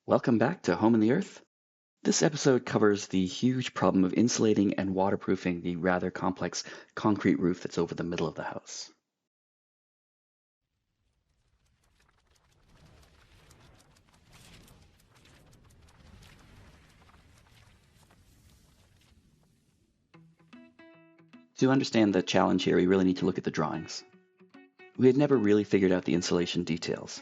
Welcome back to Home in the Earth. This episode covers the huge problem of insulating and waterproofing the rather complex concrete roof that's over the middle of the house. To understand the challenge here, we really need to look at the drawings. We had never really figured out the insulation details.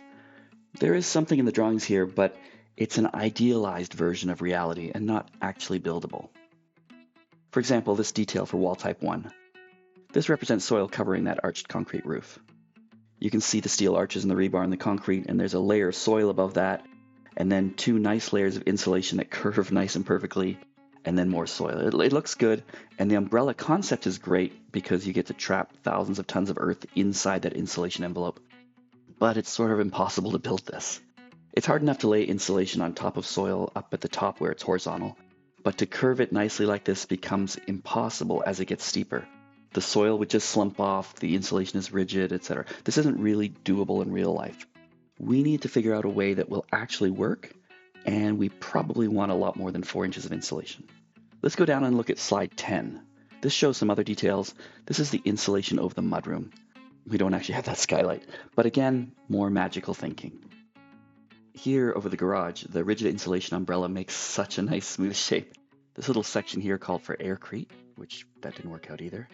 There is something in the drawings here, but it's an idealized version of reality and not actually buildable. For example, this detail for wall type 1. This represents soil covering that arched concrete roof. You can see the steel arches and the rebar in the concrete, and there's a layer of soil above that, and then two nice layers of insulation that curve nice and perfectly, and then more soil. It looks good, and the umbrella concept is great because you get to trap thousands of tons of earth inside that insulation envelope. But it's sort of impossible to build this. It's hard enough to lay insulation on top of soil up at the top where it's horizontal, but to curve it nicely like this becomes impossible as it gets steeper. The soil would just slump off, the insulation is rigid, etc. This isn't really doable in real life. We need to figure out a way that will actually work, and we probably want a lot more than 4 inches of insulation. Let's go down and look at slide 10. This shows some other details. This is the insulation over the mudroom. We don't actually have that skylight, but again, more magical thinking. Here over the garage, the rigid insulation umbrella makes such a nice smooth shape. This little section here called for aircrete, which that didn't work out either.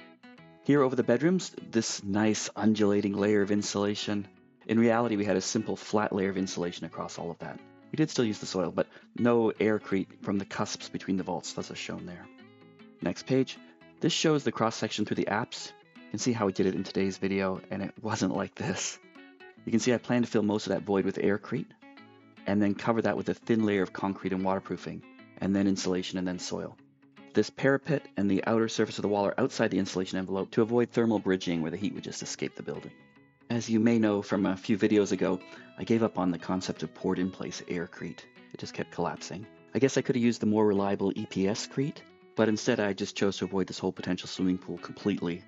Here over the bedrooms, this nice undulating layer of insulation. In reality, we had a simple flat layer of insulation across all of that. We did still use the soil, but no aircrete from the cusps between the vaults, as is shown there. Next page. This shows the cross-section through the apse. You can see how we did it in today's video, and it wasn't like this. You can see I plan to fill most of that void with aircrete, and then cover that with a thin layer of concrete and waterproofing, and then insulation and then soil. This parapet and the outer surface of the wall are outside the insulation envelope to avoid thermal bridging where the heat would just escape the building. As you may know from a few videos ago, I gave up on the concept of poured-in-place aircrete. It just kept collapsing. I guess I could have used the more reliable EPS-crete, but instead I just chose to avoid this whole potential swimming pool completely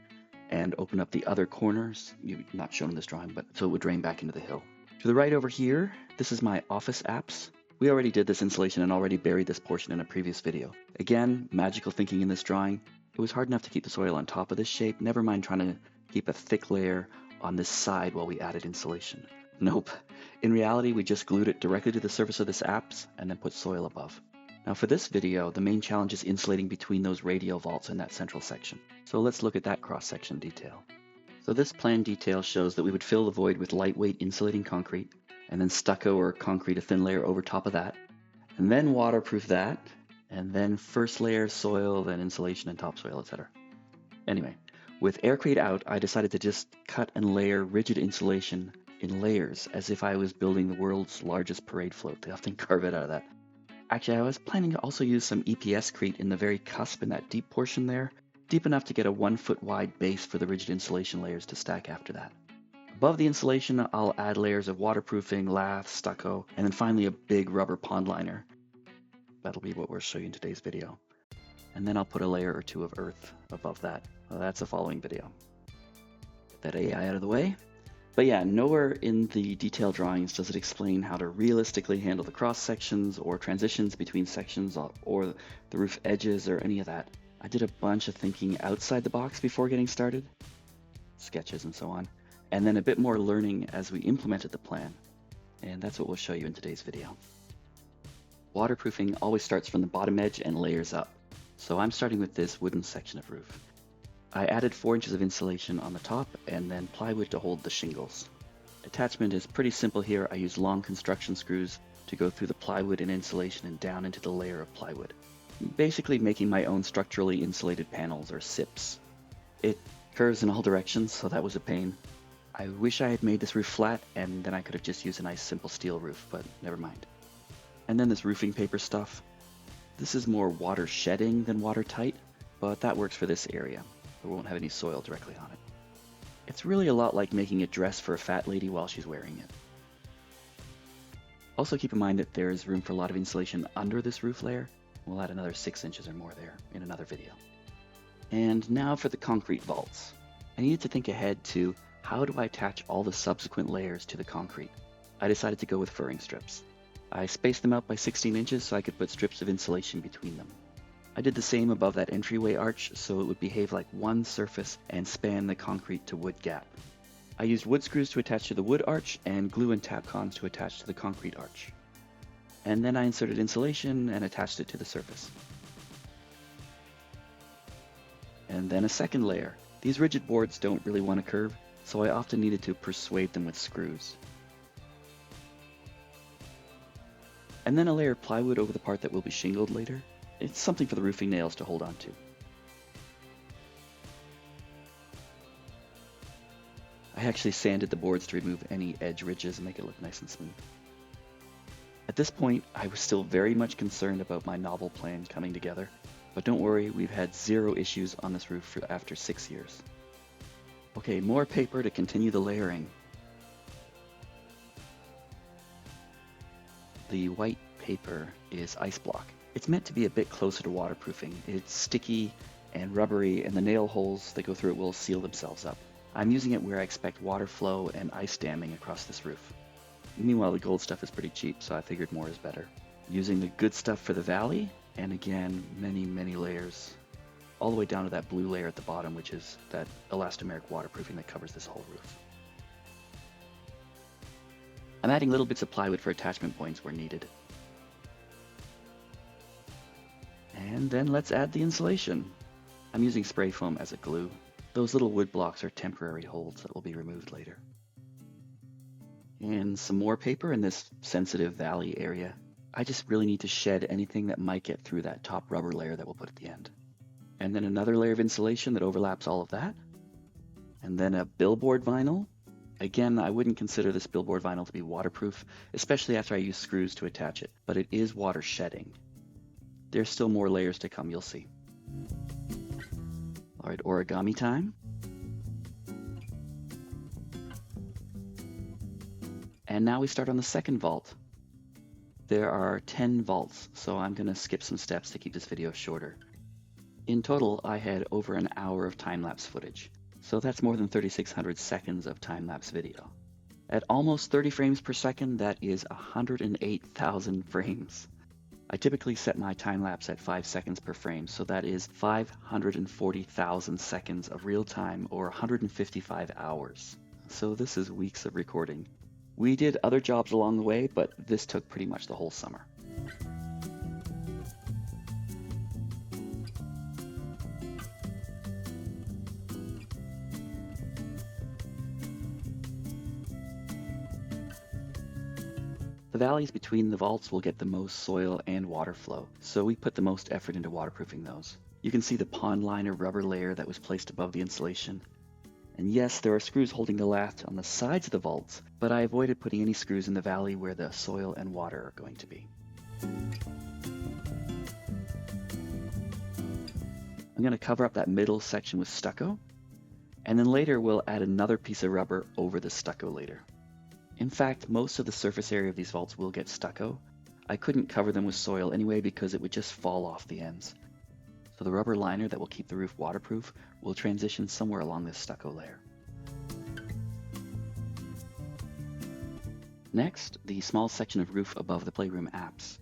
and open up the other corners, not shown in this drawing, but so it would drain back into the hill. To the right over here, this is my office apse. We already did this insulation and already buried this portion in a previous video. Again, magical thinking in this drawing. It was hard enough to keep the soil on top of this shape, never mind trying to keep a thick layer on this side while we added insulation. Nope. In reality, we just glued it directly to the surface of this apse and then put soil above. Now for this video, the main challenge is insulating between those radial vaults in that central section. So let's look at that cross-section detail. So this plan detail shows that we would fill the void with lightweight insulating concrete, and then stucco or concrete a thin layer over top of that, and then waterproof that, and then first layer soil, then insulation and topsoil, etc. Anyway, with aircrete out, I decided to just cut and layer rigid insulation in layers as if I was building the world's largest parade float. They often carve it out of that. Actually, I was planning to also use some EPS-crete in the very cusp in that deep portion there, deep enough to get a 1 foot wide base for the rigid insulation layers to stack after that. Above the insulation, I'll add layers of waterproofing, lath, stucco, and then finally a big rubber pond liner. That'll be what we'll show you in today's video. And then I'll put a layer or two of earth above that. Well, that's the following video. Get that AI out of the way. But yeah, nowhere in the detailed drawings does it explain how to realistically handle the cross sections or transitions between sections or the roof edges or any of that. I did a bunch of thinking outside the box before getting started, sketches and so on, and then a bit more learning as we implemented the plan, and that's what we'll show you in today's video. Waterproofing always starts from the bottom edge and layers up, so I'm starting with this wooden section of roof. I added 4 inches of insulation on the top and then plywood to hold the shingles. Attachment is pretty simple here. I use long construction screws to go through the plywood and insulation and down into the layer of plywood. Basically making my own structurally insulated panels or SIPs. It curves in all directions, so that was a pain. I wish I had made this roof flat and then I could have just used a nice simple steel roof, but never mind. And then this roofing paper stuff. This is more water shedding than watertight, but that works for this area. We won't have any soil directly on it. It's really a lot like making a dress for a fat lady while she's wearing it. Also keep in mind that there is room for a lot of insulation under this roof layer. We'll add another 6 inches or more there in another video. And now for the concrete vaults. I needed to think ahead to how do I attach all the subsequent layers to the concrete. I decided to go with furring strips. I spaced them out by 16 inches so I could put strips of insulation between them. I did the same above that entryway arch so it would behave like one surface and span the concrete to wood gap. I used wood screws to attach to the wood arch and glue and Tapcons to attach to the concrete arch. And then I inserted insulation and attached it to the surface. And then a second layer. These rigid boards don't really want to curve, so I often needed to persuade them with screws. And then a layer of plywood over the part that will be shingled later. It's something for the roofing nails to hold on to. I actually sanded the boards to remove any edge ridges and make it look nice and smooth. At this point, I was still very much concerned about my novel plan coming together, but don't worry, we've had 0 issues on this roof after 6 years. Okay, more paper to continue the layering. The white paper is ice block. It's meant to be a bit closer to waterproofing. It's sticky and rubbery, and the nail holes that go through it will seal themselves up. I'm using it where I expect water flow and ice damming across this roof. Meanwhile, the gold stuff is pretty cheap, so I figured more is better. Using the good stuff for the valley, and again, many layers, all the way down to that blue layer at the bottom, which is that elastomeric waterproofing that covers this whole roof. I'm adding little bits of plywood for attachment points where needed. And then let's add the insulation. I'm using spray foam as a glue. Those little wood blocks are temporary holds that will be removed later. And some more paper in this sensitive valley area. I just really need to shed anything that might get through that top rubber layer that we'll put at the end. And then another layer of insulation that overlaps all of that. And then a billboard vinyl. Again, I wouldn't consider this billboard vinyl to be waterproof, especially after I use screws to attach it, but it is water shedding. There's still more layers to come, you'll see. All right, origami time. And now we start on the second vault. There are 10 vaults, so I'm going to skip some steps to keep this video shorter. In total, I had over an hour of time-lapse footage, so that's more than 3,600 seconds of time-lapse video. At almost 30 frames per second, that is 108,000 frames. I typically set my time-lapse at 5 seconds per frame, so that is 540,000 seconds of real time, or 155 hours. So this is weeks of recording. We did other jobs along the way, but this took pretty much the whole summer. The valleys between the vaults will get the most soil and water flow, so we put the most effort into waterproofing those. You can see the pond liner rubber layer that was placed above the insulation. And yes, there are screws holding the lath on the sides of the vaults, but I avoided putting any screws in the valley where the soil and water are going to be. I'm going to cover up that middle section with stucco, and then later we'll add another piece of rubber over the stucco later. In fact, most of the surface area of these vaults will get stucco. I couldn't cover them with soil anyway because it would just fall off the ends. So the rubber liner that will keep the roof waterproof will transition somewhere along this stucco layer. Next, the small section of roof above the Playroom apse.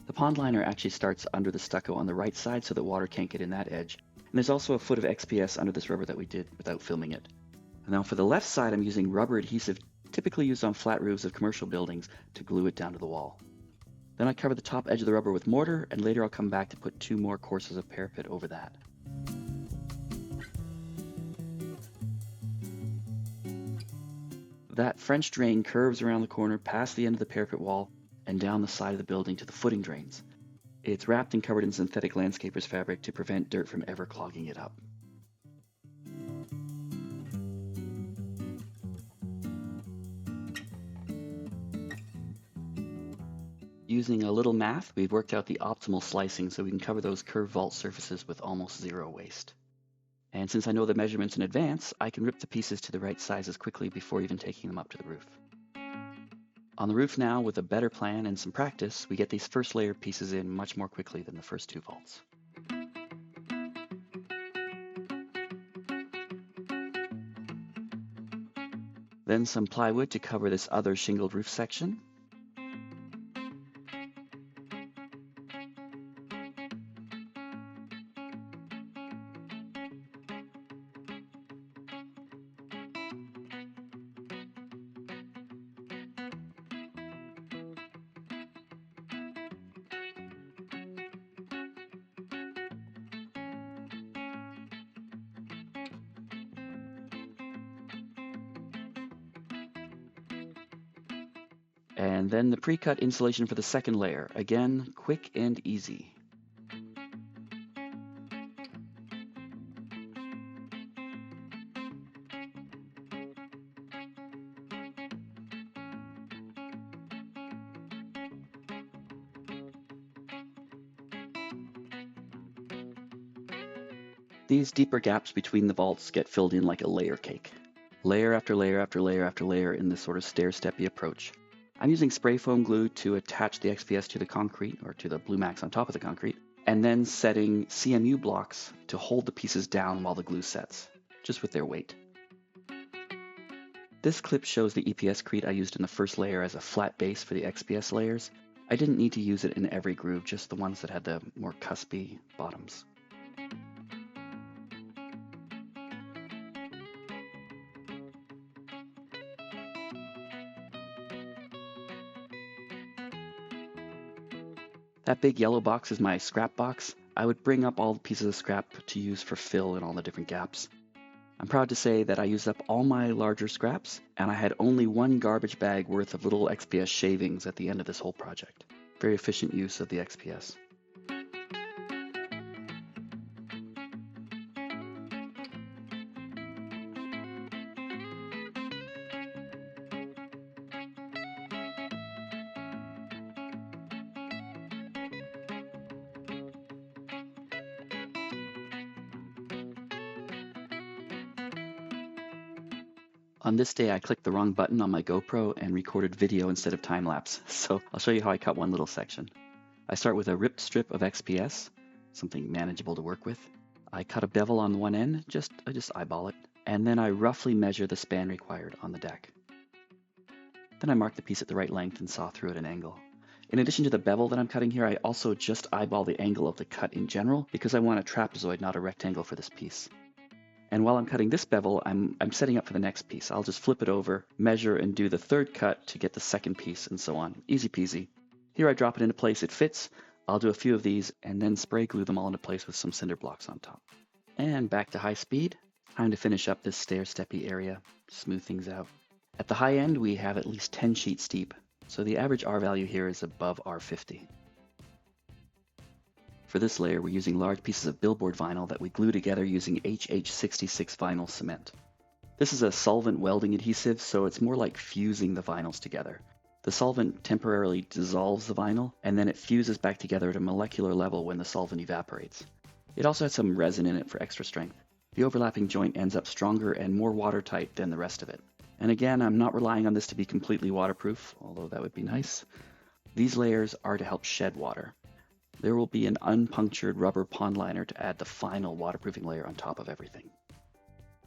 The pond liner actually starts under the stucco on the right side so that water can't get in that edge. And there's also a foot of XPS under this rubber that we did without filming it. Now for the left side, I'm using rubber adhesive typically used on flat roofs of commercial buildings to glue it down to the wall. Then I cover the top edge of the rubber with mortar, and later I'll come back to put 2 more courses of parapet over that. That French drain curves around the corner past the end of the parapet wall and down the side of the building to the footing drains. It's wrapped and covered in synthetic landscaper's fabric to prevent dirt from ever clogging it up. Using a little math, we've worked out the optimal slicing so we can cover those curved vault surfaces with almost 0 waste. And since I know the measurements in advance, I can rip the pieces to the right sizes quickly before even taking them up to the roof. On the roof now, with a better plan and some practice, we get these first layer pieces in much more quickly than the first 2 vaults. Then some plywood to cover this other shingled roof section. And then the pre-cut insulation for the second layer. Again, quick and easy. These deeper gaps between the vaults get filled in like a layer cake. Layer after layer after layer after layer in this sort of stair-steppy approach. I'm using spray foam glue to attach the XPS to the concrete, or to the Blue Max on top of the concrete, and then setting CMU blocks to hold the pieces down while the glue sets, just with their weight. This clip shows the EPS-crete I used in the first layer as a flat base for the XPS layers. I didn't need to use it in every groove, just the ones that had the more cuspy bottoms. That big yellow box is my scrap box. I would bring up all the pieces of scrap to use for fill in all the different gaps. I'm proud to say that I used up all my larger scraps, and I had only one garbage bag worth of little XPS shavings at the end of this whole project. Very efficient use of the XPS. On this day, I clicked the wrong button on my GoPro and recorded video instead of time-lapse, so I'll show you how I cut one little section. I start with a ripped strip of XPS, something manageable to work with. I cut a bevel on one end, I just eyeball it, and then I roughly measure the span required on the deck. Then I mark the piece at the right length and saw through at an angle. In addition to the bevel that I'm cutting here, I also just eyeball the angle of the cut in general because I want a trapezoid, not a rectangle for this piece. And while I'm cutting this bevel, I'm setting up for the next piece. I'll just flip it over, measure, and do the third cut to get the second piece, and so on. Easy peasy. Here I drop it into place, it fits. I'll do a few of these, and then spray glue them all into place with some cinder blocks on top. And back to high speed. Time to finish up this stair-steppy area, smooth things out. At the high end, we have at least 10 sheets deep, so the average R value here is above R50. For this layer, we're using large pieces of Billboard vinyl that we glue together using HH66 vinyl cement. This is a solvent welding adhesive, so it's more like fusing the vinyls together. The solvent temporarily dissolves the vinyl, and then it fuses back together at a molecular level when the solvent evaporates. It also has some resin in it for extra strength. The overlapping joint ends up stronger and more watertight than the rest of it. And again, I'm not relying on this to be completely waterproof, although that would be nice. These layers are to help shed water. There will be an unpunctured rubber pond liner to add the final waterproofing layer on top of everything.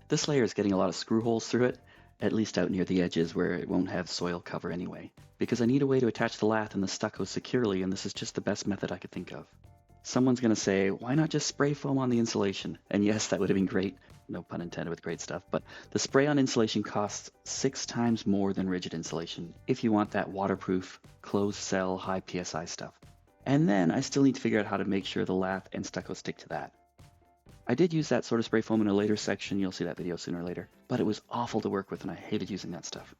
This layer is getting a lot of screw holes through it, at least out near the edges where it won't have soil cover anyway, because I need a way to attach the lath and the stucco securely, and this is just the best method I could think of. Someone's going to say, why not just spray foam on the insulation? And yes, that would have been great, no pun intended with great stuff, but the spray on insulation costs 6 times more than rigid insulation if you want that waterproof, closed cell, high PSI stuff. And then I still need to figure out how to make sure the lath and stucco stick to that. I did use that sort of spray foam in a later section, you'll see that video sooner or later, but it was awful to work with and I hated using that stuff.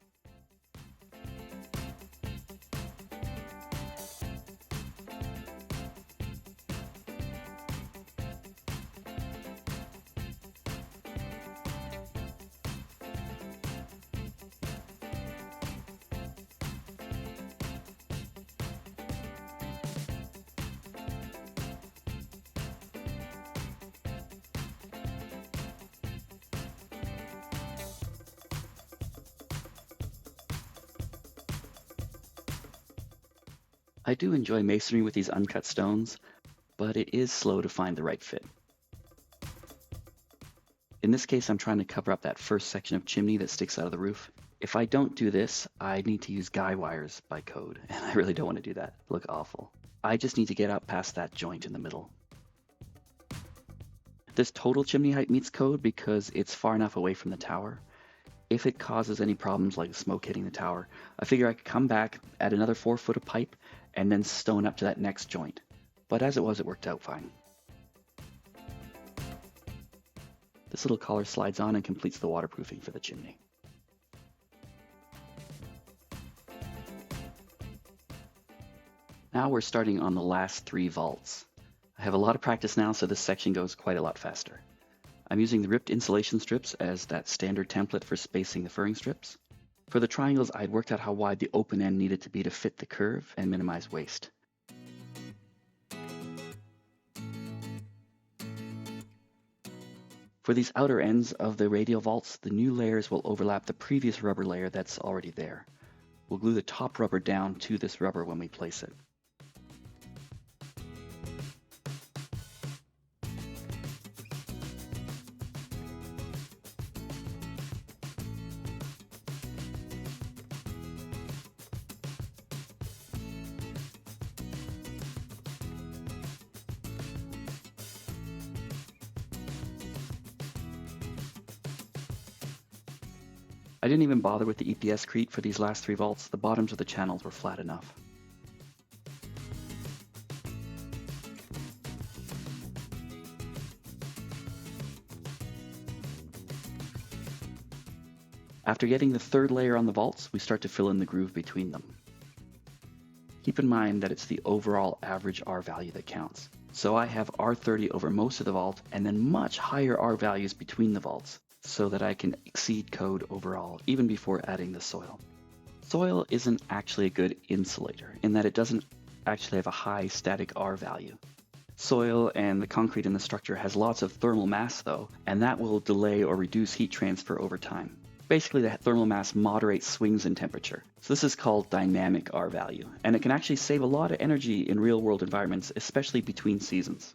I do enjoy masonry with these uncut stones, but it is slow to find the right fit. In this case, I'm trying to cover up that first section of chimney that sticks out of the roof. If I don't do this, I need to use guy wires by code, and I really don't want to do that. Look awful. I just need to get up past that joint in the middle. This total chimney height meets code because it's far enough away from the tower. If it causes any problems like smoke hitting the tower, I figure I could come back, add another 4 foot of pipe, and then stone up to that next joint. But as it was, it worked out fine. This little collar slides on and completes the waterproofing for the chimney. Now we're starting on the last 3 vaults. I have a lot of practice now, so this section goes quite a lot faster. I'm using the ripped insulation strips as that standard template for spacing the furring strips. For the triangles, I'd worked out how wide the open end needed to be to fit the curve and minimize waste. For these outer ends of the radial vaults, the new layers will overlap the previous rubber layer that's already there. We'll glue the top rubber down to this rubber when we place it. I didn't even bother with the EPS for these last 3 vaults. The bottoms of the channels were flat enough. After getting the 3rd layer on the vaults, we start to fill in the groove between them. Keep in mind that it's the overall average R value that counts. So I have R30 over most of the vault and then much higher R values between the vaults, so that I can exceed code overall, even before adding the soil. Soil isn't actually a good insulator, in that it doesn't actually have a high static R value. Soil and the concrete in the structure has lots of thermal mass though, and that will delay or reduce heat transfer over time. Basically, the thermal mass moderates swings in temperature. So this is called dynamic R value, and it can actually save a lot of energy in real-world environments, especially between seasons.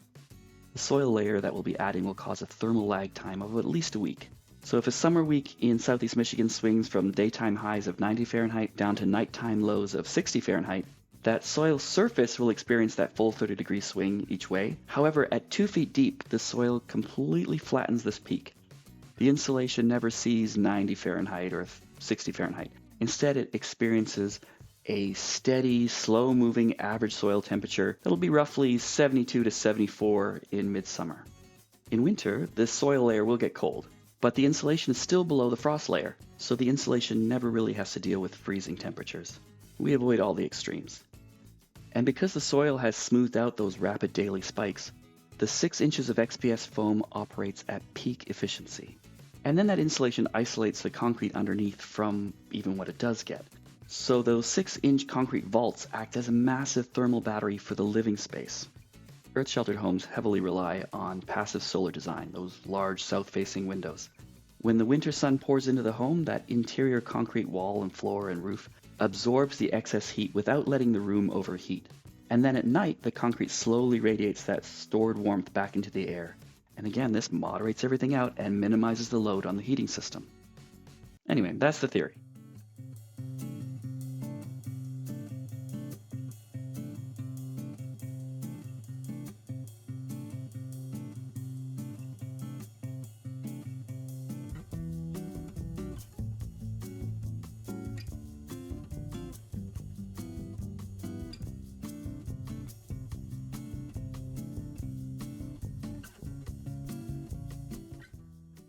The soil layer that we'll be adding will cause a thermal lag time of at least a week. So if a summer week in southeast Michigan swings from daytime highs of 90 Fahrenheit down to nighttime lows of 60 Fahrenheit, that soil surface will experience that full 30-degree swing each way. However, at 2 feet deep, the soil completely flattens this peak. The insulation never sees 90 Fahrenheit or 60 Fahrenheit. Instead, it experiences a steady, slow-moving average soil temperature that'll be roughly 72 to 74 in midsummer. In winter, this soil layer will get cold, but the insulation is still below the frost layer, so the insulation never really has to deal with freezing temperatures. We avoid all the extremes. And because the soil has smoothed out those rapid daily spikes, the 6 inches of XPS foam operates at peak efficiency. And then that insulation isolates the concrete underneath from even what it does get. So those 6-inch concrete vaults act as a massive thermal battery for the living space. Earth-sheltered homes heavily rely on passive solar design, those large south-facing windows. When the winter sun pours into the home, that interior concrete wall and floor and roof absorbs the excess heat without letting the room overheat. And then at night, the concrete slowly radiates that stored warmth back into the air. And again, this moderates everything out and minimizes the load on the heating system. Anyway, that's the theory.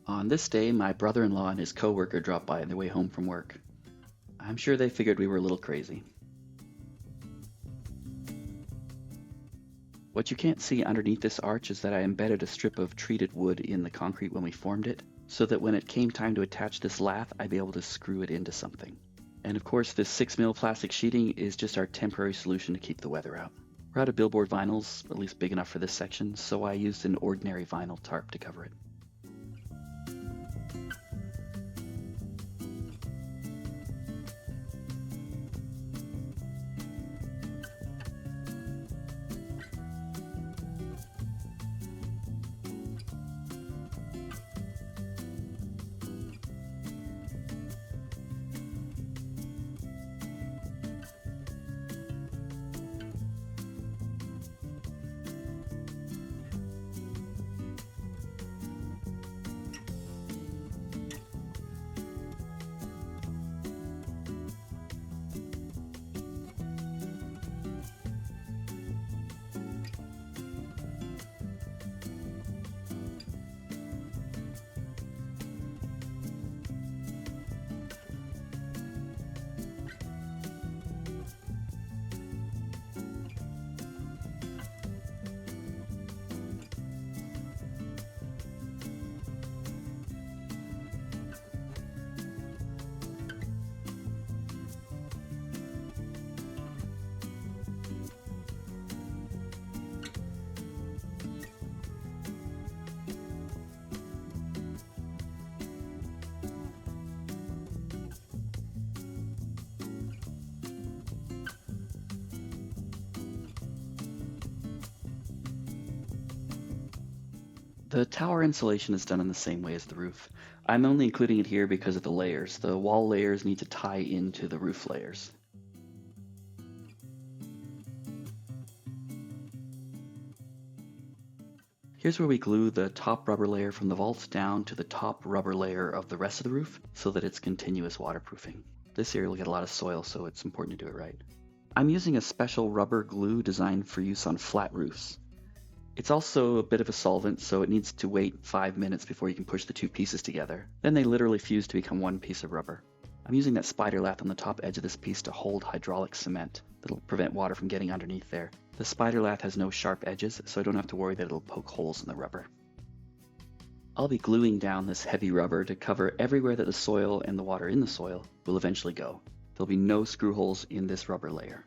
On this day, my brother-in-law and his coworker dropped by on their way home from work. I'm sure they figured we were a little crazy. What you can't see underneath this arch is that I embedded a strip of treated wood in the concrete when we formed it, so that when it came time to attach this lath, I'd be able to screw it into something. And of course, this 6mm plastic sheeting is just our temporary solution to keep the weather out. We're out of Billboard vinyls, at least big enough for this section, so I used an ordinary vinyl tarp to cover it. The tower insulation is done in the same way as the roof. I'm only including it here because of the layers. The wall layers need to tie into the roof layers. Here's where we glue the top rubber layer from the vault down to the top rubber layer of the rest of the roof so that it's continuous waterproofing. This area will get a lot of soil, so it's important to do it right. I'm using a special rubber glue designed for use on flat roofs. It's also a bit of a solvent, so it needs to wait 5 minutes before you can push the two pieces together. Then they literally fuse to become one piece of rubber. I'm using that spider lath on the top edge of this piece to hold hydraulic cement. That'll prevent water from getting underneath there. The spider lath has no sharp edges, so I don't have to worry that it'll poke holes in the rubber. I'll be gluing down this heavy rubber to cover everywhere that the soil and the water in the soil will eventually go. There'll be no screw holes in this rubber layer.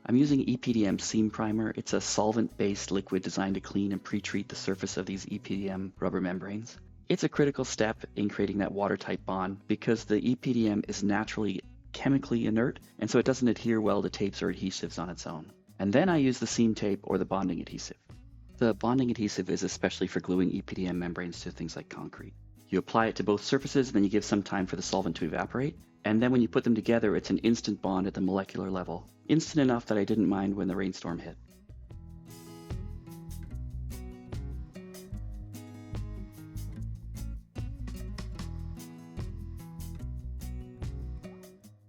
I'm using EPDM seam primer. It's a solvent-based liquid designed to clean and pre-treat the surface of these EPDM rubber membranes. It's a critical step in creating that watertight bond because the EPDM is naturally chemically inert, and so it doesn't adhere well to tapes or adhesives on its own. And then I use the seam tape or the bonding adhesive. The bonding adhesive is especially for gluing EPDM membranes to things like concrete. You apply it to both surfaces, and then you give some time for the solvent to evaporate. And then when you put them together, it's an instant bond at the molecular level. Instant enough that I didn't mind when the rainstorm hit.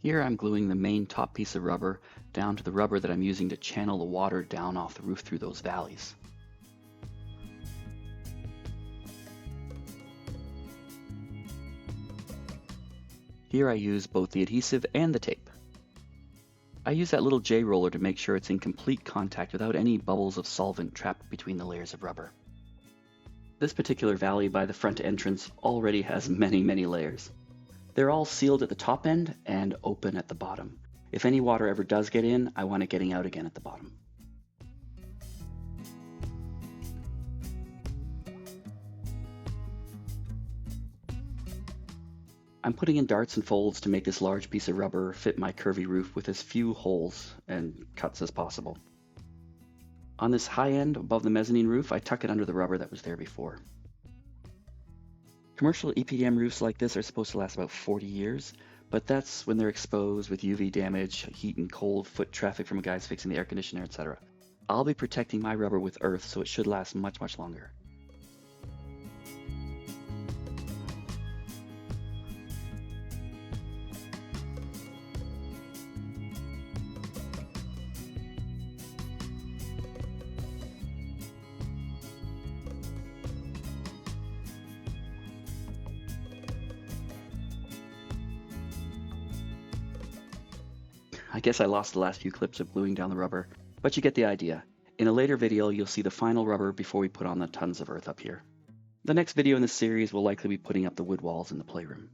Here I'm gluing the main top piece of rubber down to the rubber that I'm using to channel the water down off the roof through those valleys. Here I use both the adhesive and the tape. I use that little J roller to make sure it's in complete contact without any bubbles of solvent trapped between the layers of rubber. This particular valley by the front entrance already has many layers. They're all sealed at the top end and open at the bottom. If any water ever does get in, I want it getting out again at the bottom. I'm putting in darts and folds to make this large piece of rubber fit my curvy roof with as few holes and cuts as possible. On this high end above the mezzanine roof, I tuck it under the rubber that was there before. Commercial EPDM roofs like this are supposed to last about 40 years, but that's when they're exposed with UV damage, heat and cold, foot traffic from guys fixing the air conditioner, etc. I'll be protecting my rubber with earth, so it should last much longer. I guess I lost the last few clips of gluing down the rubber, but you get the idea. In a later video, you'll see the final rubber before we put on the tons of earth up here. The next video in this series will likely be putting up the wood walls in the playroom.